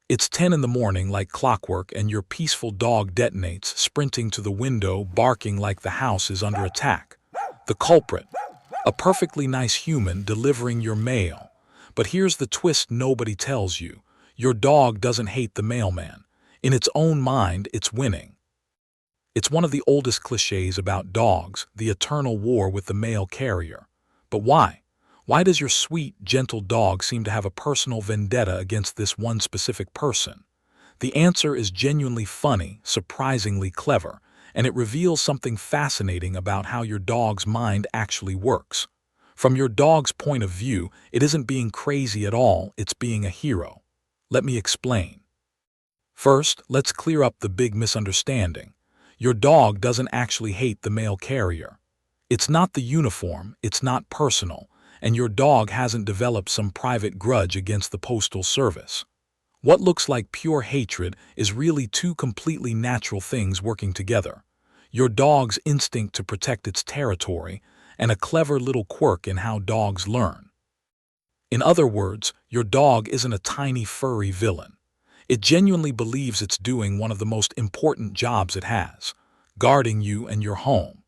It's 10 in the morning like clockwork and your peaceful dog detonates, sprinting to the window, barking like the house is under attack. The culprit, a perfectly nice human delivering your mail. But here's the twist nobody tells you. Your dog doesn't hate the mailman. In its own mind, it's winning. It's one of the oldest cliches about dogs, the eternal war with the mail carrier. But why? Why does your sweet, gentle dog seem to have a personal vendetta against this one specific person? The answer is genuinely funny, surprisingly clever, and it reveals something fascinating about how your dog's mind actually works. From your dog's point of view, it isn't being crazy at all, it's being a hero. Let me explain. First, let's clear up the big misunderstanding. Your dog doesn't actually hate the mail carrier. It's not the uniform, it's not personal, and your dog hasn't developed some private grudge against the postal service. What looks like pure hatred is really two completely natural things working together. Your dog's instinct to protect its territory and a clever little quirk in how dogs learn. In other words, your dog isn't a tiny furry villain. It genuinely believes it's doing one of the most important jobs it has, guarding you and your home.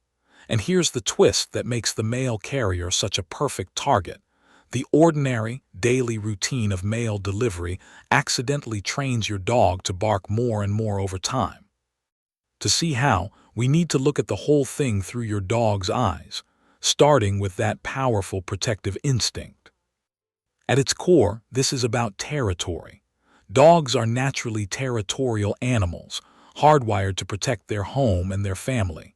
And here's the twist that makes the mail carrier such a perfect target. The ordinary, daily routine of mail delivery accidentally trains your dog to bark more and more over time. To see how, we need to look at the whole thing through your dog's eyes, starting with that powerful protective instinct. At its core, this is about territory. Dogs are naturally territorial animals, hardwired to protect their home and their family.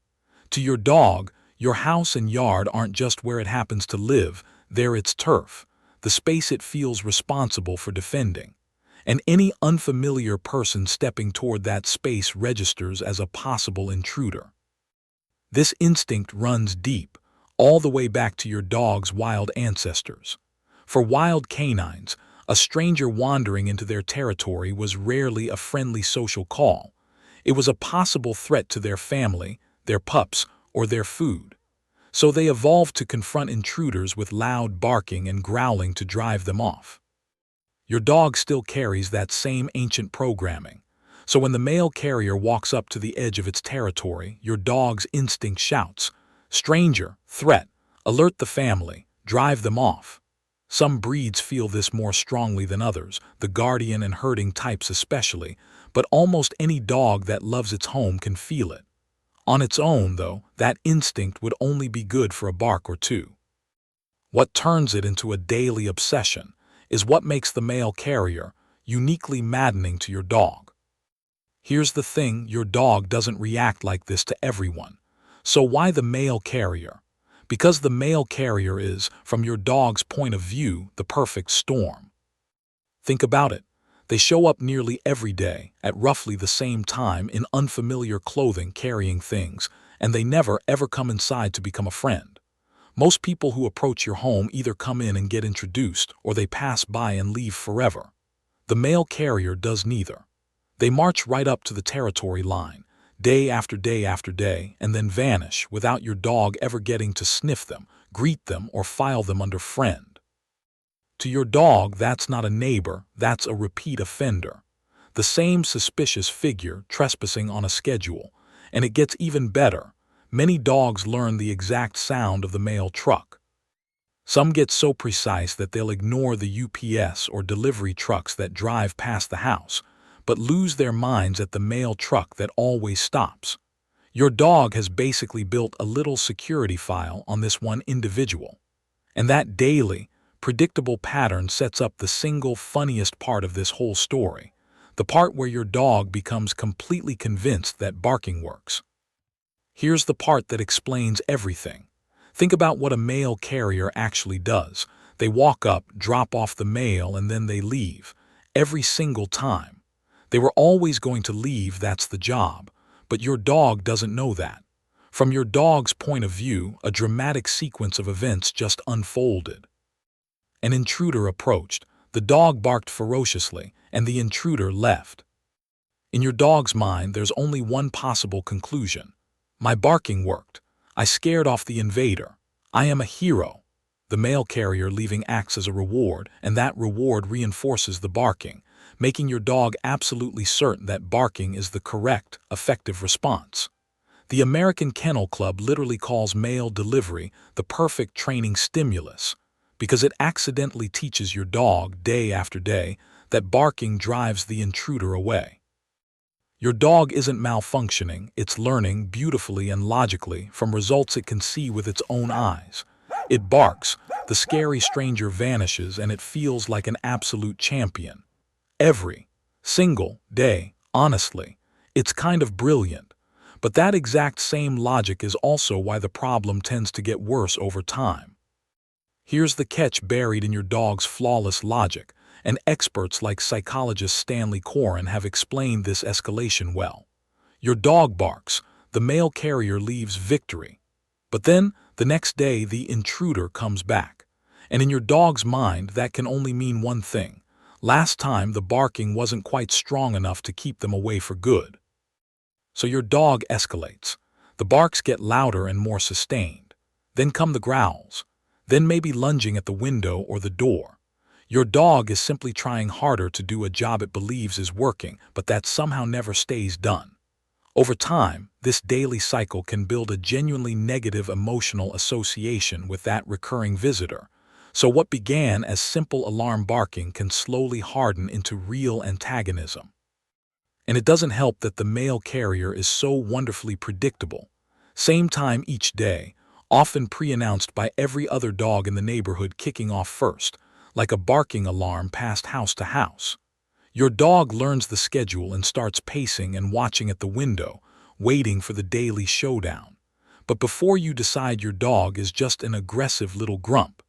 To your dog, your house and yard aren't just where it happens to live, they're its turf, the space it feels responsible for defending. And any unfamiliar person stepping toward that space registers as a possible intruder. This instinct runs deep, all the way back to your dog's wild ancestors. For wild canines, a stranger wandering into their territory was rarely a friendly social call. It was a possible threat to their family, their pups, or their food. So they evolved to confront intruders with loud barking and growling to drive them off. Your dog still carries that same ancient programming. So when the mail carrier walks up to the edge of its territory, your dog's instinct shouts, "Stranger, threat, alert the family, drive them off." Some breeds feel this more strongly than others, the guardian and herding types especially, but almost any dog that loves its home can feel it. On its own, though, that instinct would only be good for a bark or two. What turns it into a daily obsession is what makes the mail carrier uniquely maddening to your dog. Here's the thing, your dog doesn't react like this to everyone. So why the mail carrier? Because the mail carrier is, from your dog's point of view, the perfect storm. Think about it. They show up nearly every day, at roughly the same time, in unfamiliar clothing carrying things, and they never ever come inside to become a friend. Most people who approach your home either come in and get introduced, or they pass by and leave forever. The mail carrier does neither. They march right up to the territory line, day after day after day, and then vanish without your dog ever getting to sniff them, greet them, or file them under friend. To your dog, that's not a neighbor, that's a repeat offender. The same suspicious figure trespassing on a schedule. And it gets even better. Many dogs learn the exact sound of the mail truck. Some get so precise that they'll ignore the UPS or delivery trucks that drive past the house, but lose their minds at the mail truck that always stops. Your dog has basically built a little security file on this one individual. And that daily, predictable pattern sets up the single funniest part of this whole story, the part where your dog becomes completely convinced that barking works. Here's the part that explains everything. Think about what a mail carrier actually does. They walk up, drop off the mail, and then they leave. Every single time. They were always going to leave, that's the job. But your dog doesn't know that. From your dog's point of view, a dramatic sequence of events just unfolded. An intruder approached. The dog barked ferociously, and the intruder left. In your dog's mind, there's only one possible conclusion. My barking worked. I scared off the invader. I am a hero. The mail carrier leaving acts as a reward, and that reward reinforces the barking, making your dog absolutely certain that barking is the correct, effective response. The American Kennel Club literally calls mail delivery the perfect training stimulus because it accidentally teaches your dog day after day that barking drives the intruder away. Your dog isn't malfunctioning, it's learning beautifully and logically from results it can see with its own eyes. It barks, the scary stranger vanishes, and it feels like an absolute champion. Every single day, honestly. It's kind of brilliant. But that exact same logic is also why the problem tends to get worse over time. Here's the catch buried in your dog's flawless logic, and experts like psychologist Stanley Coren have explained this escalation well. Your dog barks, the mail carrier leaves victory. But then, the next day, the intruder comes back. And in your dog's mind, that can only mean one thing. Last time, the barking wasn't quite strong enough to keep them away for good. So your dog escalates. The barks get louder and more sustained. Then come the growls. Then maybe lunging at the window or the door. Your dog is simply trying harder to do a job it believes is working, but that somehow never stays done. Over time, this daily cycle can build a genuinely negative emotional association with that recurring visitor. So what began as simple alarm barking can slowly harden into real antagonism. And it doesn't help that the mail carrier is so wonderfully predictable. Same time each day, often pre-announced by every other dog in the neighborhood kicking off first, like a barking alarm passed house to house. Your dog learns the schedule and starts pacing and watching at the window, waiting for the daily showdown. But before you decide your dog is just an aggressive little grump,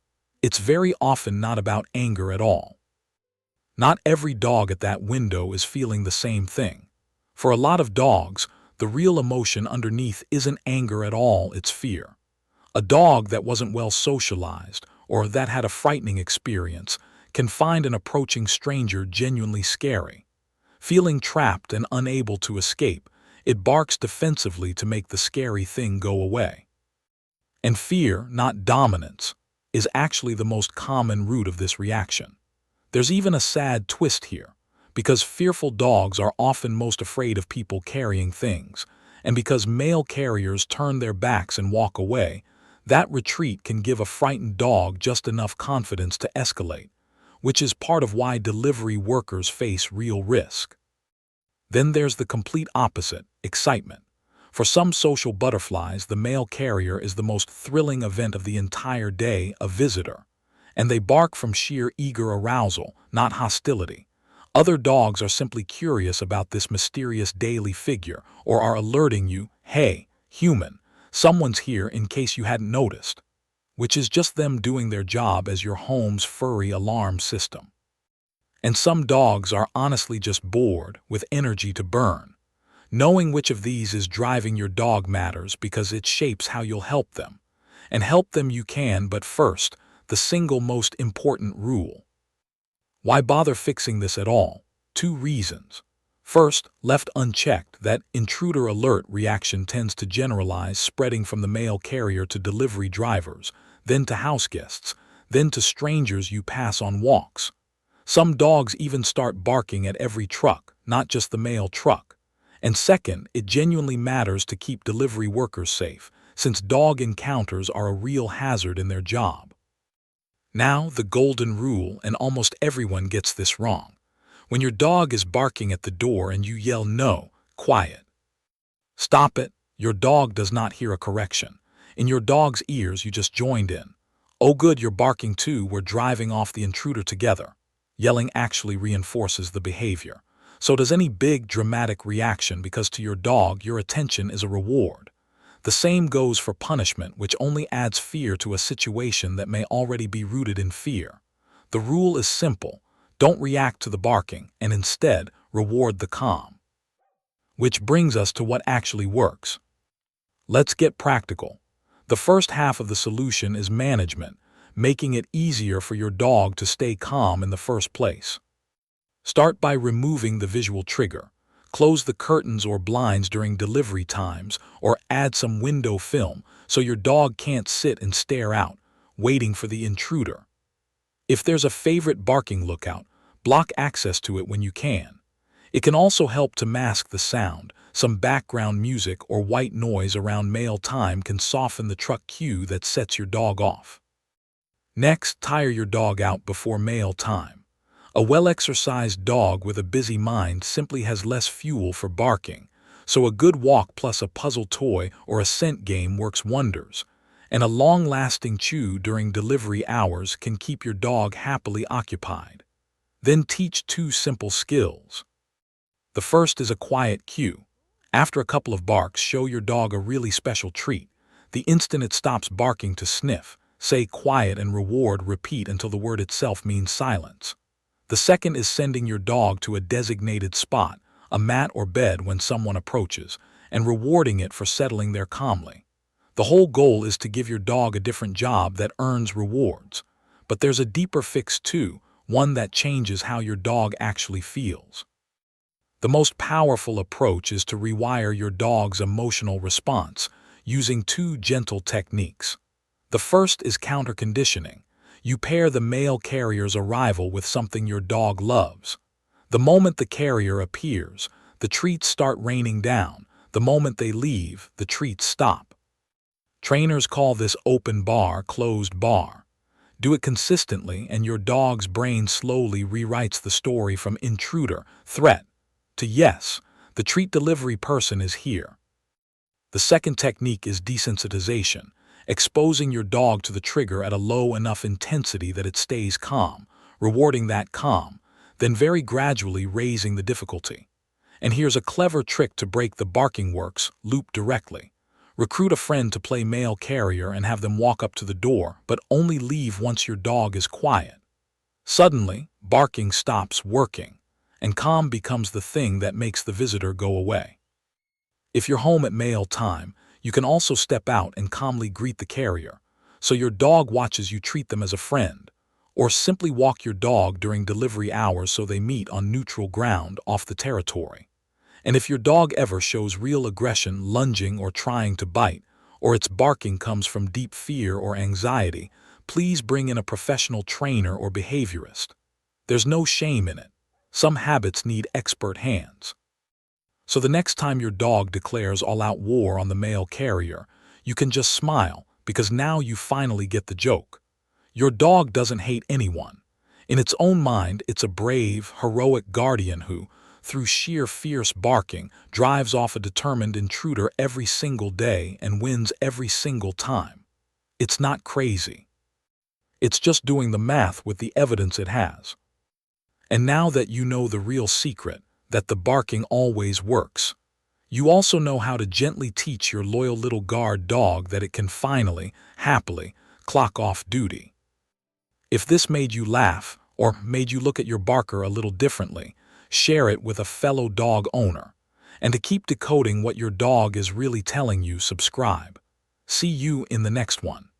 it's very often not about anger at all. Not every dog at that window is feeling the same thing. For a lot of dogs, the real emotion underneath isn't anger at all, it's fear. A dog that wasn't well socialized or that had a frightening experience can find an approaching stranger genuinely scary. Feeling trapped and unable to escape, it barks defensively to make the scary thing go away. And fear, not dominance, is actually the most common root of this reaction. There's even a sad twist here, because fearful dogs are often most afraid of people carrying things, and because mail carriers turn their backs and walk away, that retreat can give a frightened dog just enough confidence to escalate, which is part of why delivery workers face real risk. Then there's the complete opposite, excitement. For some social butterflies, the mail carrier is the most thrilling event of the entire day, a visitor. And they bark from sheer eager arousal, not hostility. Other dogs are simply curious about this mysterious daily figure or are alerting you, hey, human, someone's here in case you hadn't noticed, which is just them doing their job as your home's furry alarm system. And some dogs are honestly just bored with energy to burn. Knowing which of these is driving your dog matters because it shapes how you'll help them. And help them you can, but first, the single most important rule. Why bother fixing this at all? 2 reasons. First, left unchecked, that intruder alert reaction tends to generalize, spreading from the mail carrier to delivery drivers, then to house guests, then to strangers you pass on walks. Some dogs even start barking at every truck, not just the mail truck. And second, it genuinely matters to keep delivery workers safe, since dog encounters are a real hazard in their job. Now, the golden rule, and almost everyone gets this wrong. When your dog is barking at the door and you yell no, quiet. Stop it. Your dog does not hear a correction. In your dog's ears, you just joined in. Oh good, you're barking too, we're driving off the intruder together. Yelling actually reinforces the behavior. So does any big, dramatic reaction, because to your dog, your attention is a reward. The same goes for punishment, which only adds fear to a situation that may already be rooted in fear. The rule is simple. Don't react to the barking, and instead, reward the calm. Which brings us to what actually works. Let's get practical. The first half of the solution is management, making it easier for your dog to stay calm in the first place. Start by removing the visual trigger. Close the curtains or blinds during delivery times, or add some window film so your dog can't sit and stare out, waiting for the intruder. If there's a favorite barking lookout, Block access to it when you can. It can also help to mask the sound. Some background music or white noise around mail time can soften the truck cue that sets your dog off. Next, tire your dog out before mail time. A well-exercised dog with a busy mind simply has less fuel for barking, so a good walk plus a puzzle toy or a scent game works wonders. And a long-lasting chew during delivery hours can keep your dog happily occupied. Then teach 2 simple skills. The first is a quiet cue. After a couple of barks, show your dog a really special treat. The instant it stops barking to sniff, say quiet and reward repeat until the word itself means silence. The second is sending your dog to a designated spot, a mat or bed when someone approaches, and rewarding it for settling there calmly. The whole goal is to give your dog a different job that earns rewards. But there's a deeper fix too, one that changes how your dog actually feels. The most powerful approach is to rewire your dog's emotional response using 2 gentle techniques. The first is counter-conditioning. You pair the mail carrier's arrival with something your dog loves. The moment the carrier appears, the treats start raining down. The moment they leave, the treats stop. Trainers call this open bar, closed bar. Do it consistently and your dog's brain slowly rewrites the story from intruder, threat, to yes, the treat delivery person is here. The second technique is desensitization, exposing your dog to the trigger at a low enough intensity that it stays calm, rewarding that calm, then very gradually raising the difficulty. And here's a clever trick to break the barking works loop directly. Recruit a friend to play mail carrier and have them walk up to the door, but only leave once your dog is quiet. Suddenly, barking stops working, and calm becomes the thing that makes the visitor go away. If you're home at mail time, you can also step out and calmly greet the carrier, so your dog watches you treat them as a friend, or simply walk your dog during delivery hours so they meet on neutral ground off the territory. And if your dog ever shows real aggression, lunging or trying to bite, or its barking comes from deep fear or anxiety, please bring in a professional trainer or behaviorist. There's no shame in it. Some habits need expert hands. So the next time your dog declares all-out war on the mail carrier, you can just smile because now you finally get the joke. Your dog doesn't hate anyone. In its own mind, it's a brave, heroic guardian who, through sheer fierce barking, drives off a determined intruder every single day and wins every single time. It's not crazy. It's just doing the math with the evidence it has. And now that you know the real secret, that the barking always works, you also know how to gently teach your loyal little guard dog that it can finally, happily, clock off duty. If this made you laugh or made you look at your barker a little differently, share it with a fellow dog owner. And to keep decoding what your dog is really telling you, subscribe. See you in the next one.